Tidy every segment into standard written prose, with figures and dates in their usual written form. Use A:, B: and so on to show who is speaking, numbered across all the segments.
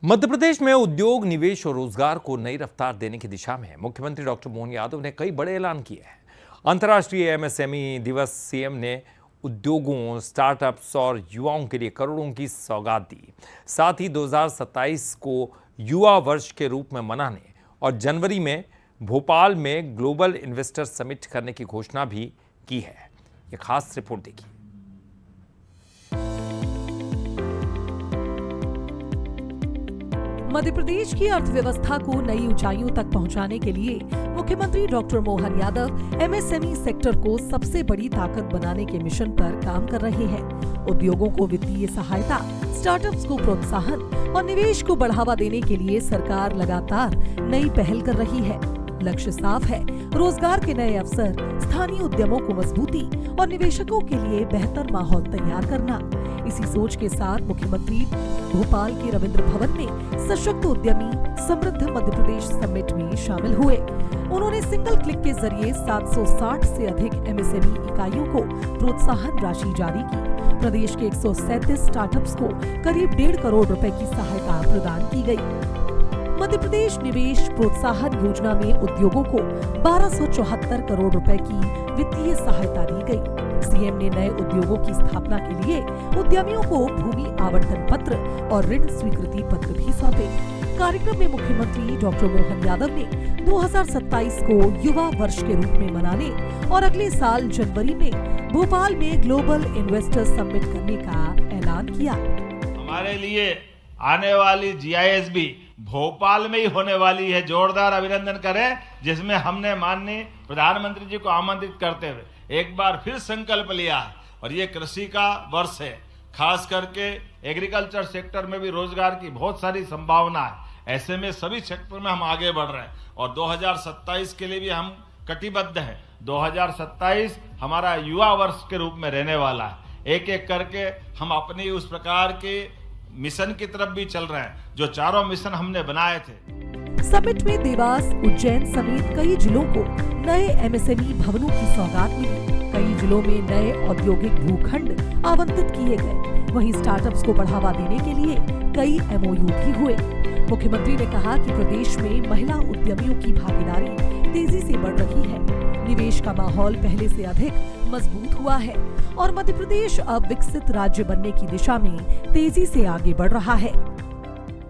A: मध्य प्रदेश में उद्योग, निवेश और रोजगार को नई रफ्तार देने की दिशा में मुख्यमंत्री डॉक्टर मोहन यादव ने कई बड़े ऐलान किए हैं। अंतर्राष्ट्रीय एमएसएमई दिवस सीएम ने उद्योगों, स्टार्टअप्स और युवाओं के लिए करोड़ों की सौगात दी। साथ ही 2027 को युवा वर्ष के रूप में मनाने और जनवरी में भोपाल में ग्लोबल इन्वेस्टर समिट करने की घोषणा भी की है। ये खास रिपोर्ट देखिए।
B: मध्य प्रदेश की अर्थव्यवस्था को नई ऊंचाइयों तक पहुंचाने के लिए मुख्यमंत्री doctor Mohan Yadav MSME sector को सबसे बड़ी ताकत बनाने के मिशन पर काम कर रहे हैं। उद्योगों को वित्तीय सहायता, स्टार्टअप्स को प्रोत्साहन और निवेश को बढ़ावा देने के लिए सरकार लगातार नई पहल कर रही है। लक्ष्य साफ है, रोजगार के नए अवसर, स्थानीय उद्यमों को मजबूती और निवेशकों के लिए बेहतर माहौल तैयार करना। इसी सोच के साथ मुख्यमंत्री भोपाल के रविंद्र भवन में सशक्त उद्यमी समृद्ध मध्य प्रदेश समिट में शामिल हुए। उन्होंने सिंगल क्लिक के जरिए 760 से अधिक एमएसएमई इकाइयों को प्रोत्साहन राशि जारी की। प्रदेश के 137 स्टार्टअप्स को करीब 1.5 करोड़ रुपए की सहायता प्रदान की गई। मध्य प्रदेश निवेश प्रोत्साहन योजना में उद्योगों को 1274 करोड़ रुपए की वित्तीय सहायता दी गई। सीएम ने नए उद्योगों की स्थापना के लिए उद्यमियों को भूमि आवंटन पत्र और ऋण स्वीकृति पत्र भी सौंपे। कार्यक्रम में मुख्यमंत्री डॉक्टर मोहन यादव ने 2027 को युवा वर्ष के रूप में मनाने और अगले साल जनवरी में भोपाल में ग्लोबल इन्वेस्टर समिट करने का ऐलान किया।
C: हमारे लिए आने वाली जीआईएसबी भोपाल में ही होने वाली है। जोरदार अभिनंदन करें, जिसमें हमने माननीय प्रधानमंत्री जी को आमंत्रित करते हुए एक बार फिर संकल्प लिया है। और ये कृषि का वर्ष है, खास करके एग्रीकल्चर सेक्टर में भी रोजगार की बहुत सारी संभावना है। ऐसे में सभी सेक्टर में हम आगे बढ़ रहे हैं और 2027 के लिए भी हम कटिबद्ध हैं। 2027 हमारा युवा वर्ष के रूप में रहने वाला है। एक एक करके हम अपनी उस प्रकार के मिशन की तरफ भी चल रहे हैं, जो चारों मिशन हमने बनाए थे।
B: समिट में देवास, उज्जैन समेत कई जिलों को नए एमएसएमई भवनों की सौगात मिली। कई जिलों में नए औद्योगिक भूखंड आवंटित किए गए। वहीं स्टार्टअप्स को बढ़ावा देने के लिए कई एमओयू भी हुए। मुख्यमंत्री ने कहा कि प्रदेश में महिला उद्यमियों की भागीदारी तेजी से बढ़ रही है। निवेश का माहौल पहले से अधिक मजबूत हुआ है और मध्य प्रदेश अब विकसित राज्य बनने की दिशा में तेजी से आगे बढ़ रहा है।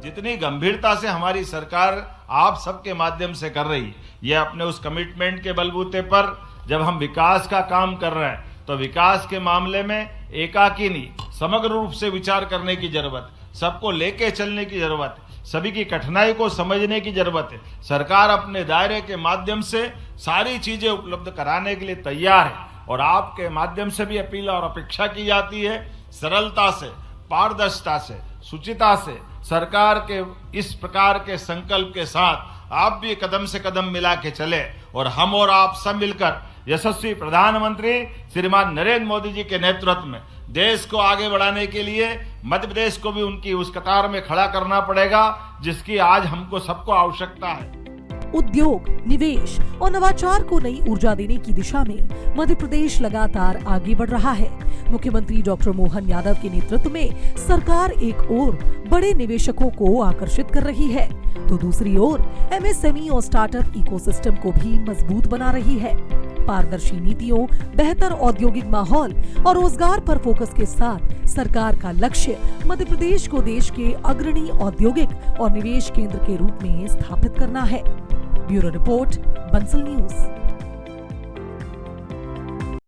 C: जितनी गंभीरता से हमारी सरकार आप सबके माध्यम से कर रही है, ये अपने उस कमिटमेंट के बलबूते पर जब हम विकास का काम कर रहे हैं, तो विकास के मामले में एकाकी नहीं, समग्र रूप से विचार करने की जरूरत, सबको लेके चलने की जरूरत, सभी की कठिनाई को समझने की जरूरत है। सरकार अपने दायरे के माध्यम से सारी चीजें उपलब्ध कराने के लिए तैयार है और आपके माध्यम से भी अपील और अपेक्षा की जाती है, सरलता से, पारदर्शिता से, शुचिता से सरकार के इस प्रकार के संकल्प के साथ आप भी कदम से कदम मिला के चले और हम और आप सब मिलकर यशस्वी प्रधानमंत्री श्रीमान नरेंद्र मोदी जी के नेतृत्व में देश को आगे बढ़ाने के लिए मध्य प्रदेश को भी उनकी उस कतार में खड़ा करना पड़ेगा, जिसकी आज हमको सबको आवश्यकता है।
B: उद्योग, निवेश और नवाचार को नई ऊर्जा देने की दिशा में मध्य प्रदेश लगातार आगे बढ़ रहा है। मुख्यमंत्री डॉक्टर मोहन यादव के नेतृत्व में सरकार एक ओर बड़े निवेशकों को आकर्षित कर रही है, तो दूसरी ओर एमएसएमई और स्टार्टअप इकोसिस्टम को भी मजबूत बना रही है। पारदर्शी नीतियों, बेहतर औद्योगिक माहौल और रोजगार पर फोकस के साथ सरकार का लक्ष्य मध्य प्रदेश को देश के अग्रणी औद्योगिक और निवेश केंद्र के रूप में स्थापित करना है। Bureau report, Bansal news.